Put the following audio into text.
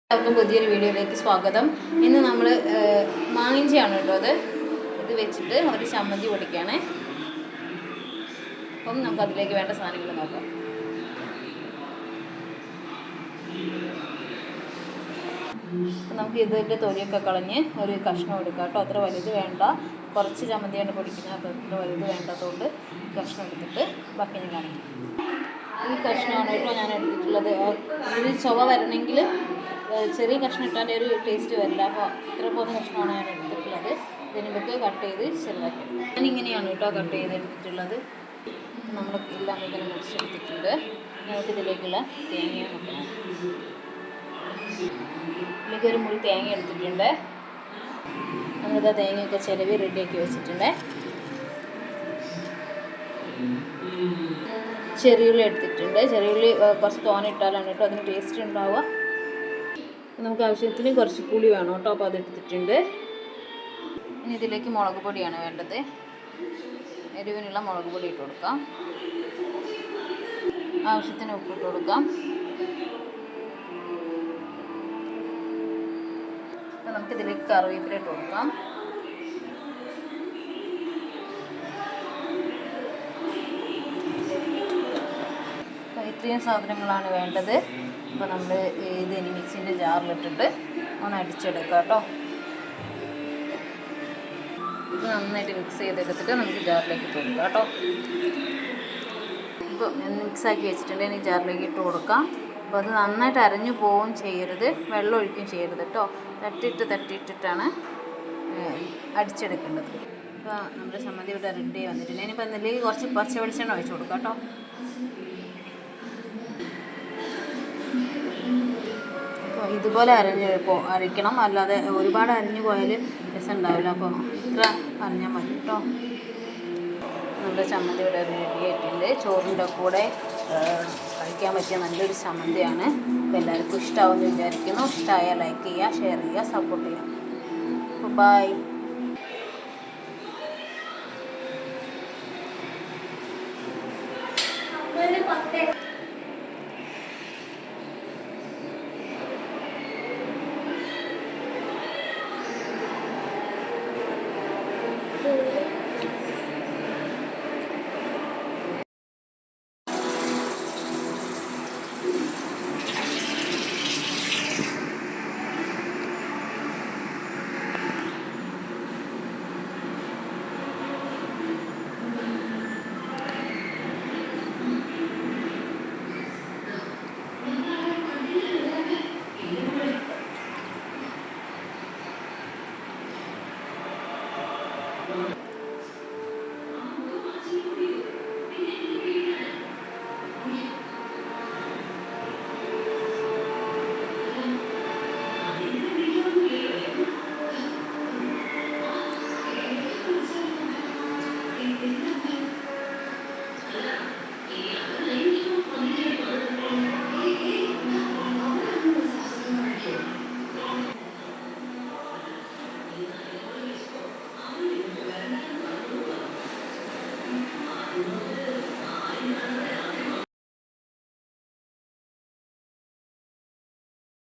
എല്ലാവർക്കും പുതിയൊരു വീഡിയോയിലേക്ക് സ്വാഗതം. ഇന്ന് നമ്മൾ മാങ്ങിഞ്ചിയാണ് കേട്ടോ. ഇത് വെച്ചിട്ട് ഒരു ചമ്മന്തി പൊടിക്കുകയാണ്. അപ്പം നമുക്ക് അതിലേക്ക് വേണ്ട സാധനങ്ങൾ നോക്കാം. നമുക്ക് ഇതിൻ്റെ തൊലിയൊക്കെ കളഞ്ഞ് ഒരു കഷ്ണം എടുക്കാം കേട്ടോ. അത്ര വലുത് വേണ്ട, കുറച്ച് ചമ്മന്തിയാണ് പൊടിക്കുന്നത്. അപ്പോൾ അത്ര വലുത് വേണ്ടതുകൊണ്ട് കഷ്ണം എടുത്തിട്ട് ബാക്കി ഞാൻ കാണിക്കും. ഈ കഷ്ണമാണ് കേട്ടോ ഞാൻ എടുത്തിട്ടുള്ളത്. ഇത് ചുവ വരണമെങ്കിൽ ചെറിയ കഷ്ണം ഇട്ടാൽ ഒരു ടേസ്റ്റ് വരില്ല. അപ്പോൾ ഇത്ര പോകുന്ന കഷ്ണമാണ് ഞാൻ എടുത്തിട്ടുള്ളത്. ഇതിനൊക്കെ കട്ട് ചെയ്ത് ചെറുതാക്കി ഞാനിങ്ങനെയാണ് കേട്ടോ കട്ട് ചെയ്തെടുത്തിട്ടുള്ളത്. നമ്മൾ എല്ലാം ഇങ്ങനെ മുറിച്ചെടുത്തിട്ടുണ്ട്. നമുക്ക് ഇതിലേക്കുള്ള തേങ്ങ നോക്കണം. ഇതിലേക്ക് ഒരു മുറി തേങ്ങ എടുത്തിട്ടുണ്ട്. നമ്മളിതാ തേങ്ങയൊക്കെ ചിലവ് റെഡിയാക്കി വെച്ചിട്ടുണ്ട്. ചെറിയുള്ളി എടുത്തിട്ടുണ്ട്. ചെറിയുള്ളി കുറച്ച് തോനിട്ടാലാണ് കേട്ടോ അതിന് ടേസ്റ്റ് ഉണ്ടാവുക. നമുക്ക് ആവശ്യത്തിന് കുറച്ച് പുളി വേണം കേട്ടോ. അപ്പോൾ അതെടുത്തിട്ടുണ്ട്. ഇനി ഇതിലേക്ക് മുളക് പൊടിയാണ് വേണ്ടത്. എരിവിനുള്ള മുളക് പൊടി ഇട്ട് കൊടുക്കാം. ആവശ്യത്തിന് ഉപ്പിട്ട് കൊടുക്കാം. അപ്പോൾ നമുക്കിതിലേക്ക് കറിവേപ്പില ഇട്ട് കൊടുക്കാം. ഇത്രയും സാധനങ്ങളാണ് വേണ്ടത്. അപ്പോൾ നമ്മൾ ഇത് ഇനി മിക്സിൻ്റെ ജാറിലിട്ടിട്ട് ഒന്ന് അടിച്ചെടുക്കാം കേട്ടോ. ഇത് നന്നായിട്ട് മിക്സ് ചെയ്തെടുത്തിട്ട് നമുക്ക് ജാറിലേക്ക് ഇട്ട് കൊടുക്കാം കേട്ടോ. ഇപ്പോൾ മിക്സാക്കി വെച്ചിട്ടുണ്ട്. ഇനി ജാറിലേക്ക് ഇട്ട് കൊടുക്കാം. അപ്പോൾ അത് നന്നായിട്ട് അരഞ്ഞു പോവുകയും ചെയ്യരുത്, വെള്ളം ഒഴിക്കുകയും ചെയ്യരുത് കേട്ടോ. തട്ടിയിട്ടിട്ടാണ് അടിച്ചെടുക്കേണ്ടത്. അപ്പോൾ നമ്മുടെ ചമ്മന്തി ഇവിടെ റെഡി വന്നിട്ടുണ്ട്. ഇനിയിപ്പോൾ ഇതിലേക്ക് കുറച്ച് പച്ച വെളിച്ചെണ്ണ ഒഴിച്ച് കൊടുക്കാം കേട്ടോ. ഇതുപോലെ അരയ്ക്കണം, അല്ലാതെ ഒരുപാട് അരിഞ്ഞു പോയാൽ രസം ഉണ്ടാവില്ല. അപ്പോൾ ഇത്ര അരിഞ്ഞാൽ മതി കേട്ടോ. നമ്മുടെ ചമ്മന്തി ഇവിടെ റെഡി ആയിട്ടുണ്ട്. ചോറിൻ്റെ കൂടെ കഴിക്കാൻ പറ്റിയ നല്ലൊരു ചമ്മന്തിയാണ്. അപ്പോൾ എല്ലാവർക്കും ഇഷ്ടമാവുമെന്ന് വിചാരിക്കുന്നു. ഇഷ്ടമായാൽ ലൈക്ക് ചെയ്യുക, ഷെയർ ചെയ്യുക, സപ്പോർട്ട് ചെയ്യുക. അപ്പോൾ ബൈ.